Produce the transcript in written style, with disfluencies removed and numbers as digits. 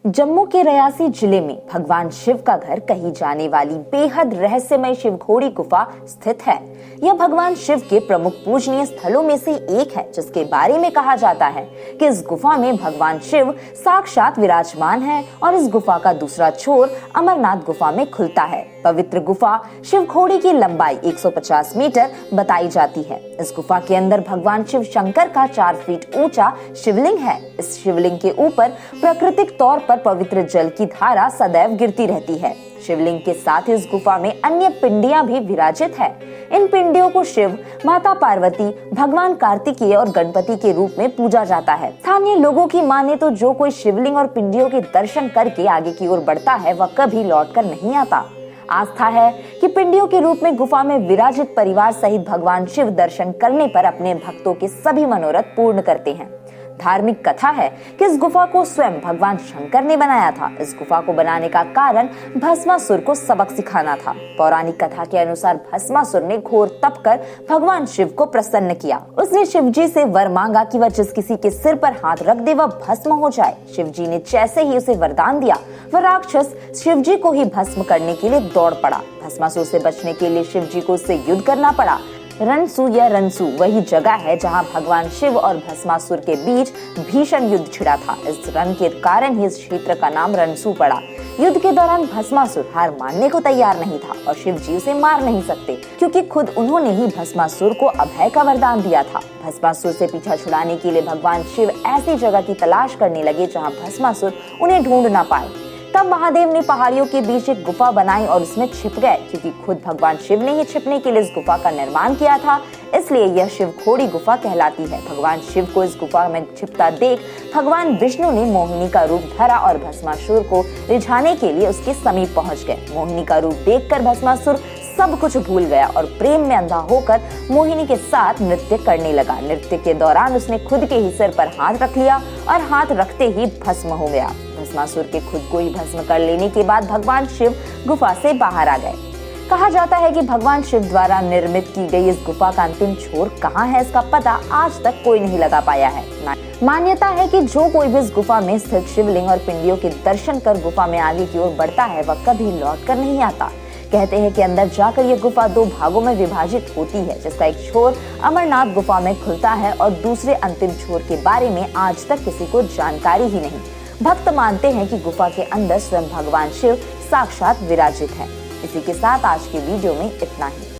जम्मू के रियासी जिले में भगवान शिव का घर कही जाने वाली बेहद रहस्यमय शिवखोड़ी गुफा स्थित है। यह भगवान शिव के प्रमुख पूजनीय स्थलों में से एक है, जिसके बारे में कहा जाता है कि इस गुफा में भगवान शिव साक्षात विराजमान है और इस गुफा का दूसरा छोर अमरनाथ गुफा में खुलता है। पवित्र गुफा शिवखोड़ी की लंबाई 150 मीटर बताई जाती है। इस गुफा के अंदर भगवान शिव शंकर का 4 फीट ऊंचा शिवलिंग है। इस शिवलिंग के ऊपर प्राकृतिक तौर पर पवित्र जल की धारा सदैव गिरती रहती है। शिवलिंग के साथ इस गुफा में अन्य पिंडियां भी विराजित है। इन पिंडियों को शिव, माता पार्वती, भगवान कार्तिकेय और गणपति के रूप में पूजा जाता है। स्थानीय लोगों की माने तो जो कोई शिवलिंग और पिंडियों के दर्शन करके आगे की ओर बढ़ता है वह कभी लौटकर नहीं आता। आस्था है कि पिंडियों के रूप में गुफा में विराजित परिवार सहित भगवान शिव दर्शन करने पर अपने भक्तों के सभी मनोरथ पूर्ण करते हैं। धार्मिक कथा है कि इस गुफा को स्वयं भगवान शंकर ने बनाया था। इस गुफा को बनाने का कारण भस्मासुर को सबक सिखाना था। पौराणिक कथा के अनुसार भस्मासुर ने घोर तप कर भगवान शिव को प्रसन्न किया। उसने शिवजी से वर मांगा कि वह जिस किसी के सिर पर हाथ रख दे वह भस्म हो जाए। शिवजी ने जैसे ही उसे वरदान दिया, वह राक्षस शिवजी को ही भस्म करने के लिए दौड़ पड़ा। भस्मासुर से बचने के लिए शिवजी को उससे युद्ध करना पड़ा। रणसु या रनसु वही जगह है जहां भगवान शिव और भस्मासुर के बीच भीषण युद्ध छिड़ा था। इस रण के कारण ही इस क्षेत्र का नाम रणसु पड़ा। युद्ध के दौरान भस्मासुर हार मानने को तैयार नहीं था और शिव जी उसे मार नहीं सकते, क्योंकि खुद उन्होंने ही भस्मासुर को अभय का वरदान दिया था। भस्मासुर से पीछा छुड़ाने के लिए भगवान शिव ऐसी जगह की तलाश करने लगे जहाँ भस्मासुर उन्हें ढूंढ ना पाए। तब महादेव ने पहाड़ियों के बीच एक गुफा बनाई और उसमें छिप गए। क्योंकि खुद भगवान शिव ने ही छिपने के लिए इस गुफा का निर्माण किया था, इसलिए यह शिवखोड़ी गुफा कहलाती है। भगवान शिव को इस गुफा में छिपता देख भगवान विष्णु ने मोहिनी का रूप धरा और भस्मासुर को रिझाने के लिए उसके समीप पहुंच गए। मोहिनी का रूप देखकर भस्मासुर सब कुछ भूल गया और प्रेम में अंधा होकर मोहिनी के साथ नृत्य करने लगा। नृत्य के दौरान उसने खुद के ही सिर पर हाथ रख लिया और हाथ रखते ही भस्म हो गया। भस्मासुर के खुद को ही भस्म कर लेने के बाद भगवान शिव गुफा से बाहर आ गए। कहा जाता है कि भगवान शिव द्वारा निर्मित की गई इस गुफा का अंतिम छोर कहाँ है, इसका पता आज तक कोई नहीं लगा पाया है। मान्यता है कि जो कोई भी इस गुफा में स्थित शिवलिंग और पिंडियों के दर्शन कर गुफा में आगे की ओर बढ़ता है वह कभी लौटकर नहीं आता। कहते हैं कि अंदर जाकर यह गुफा 2 भागों में विभाजित होती है, जिसका एक छोर अमरनाथ गुफा में खुलता है और दूसरे अंतिम छोर के बारे में आज तक किसी को जानकारी ही नहीं। भक्त मानते हैं कि गुफा के अंदर स्वयं भगवान शिव साक्षात विराजित है। इसी के साथ आज के वीडियो में इतना ही।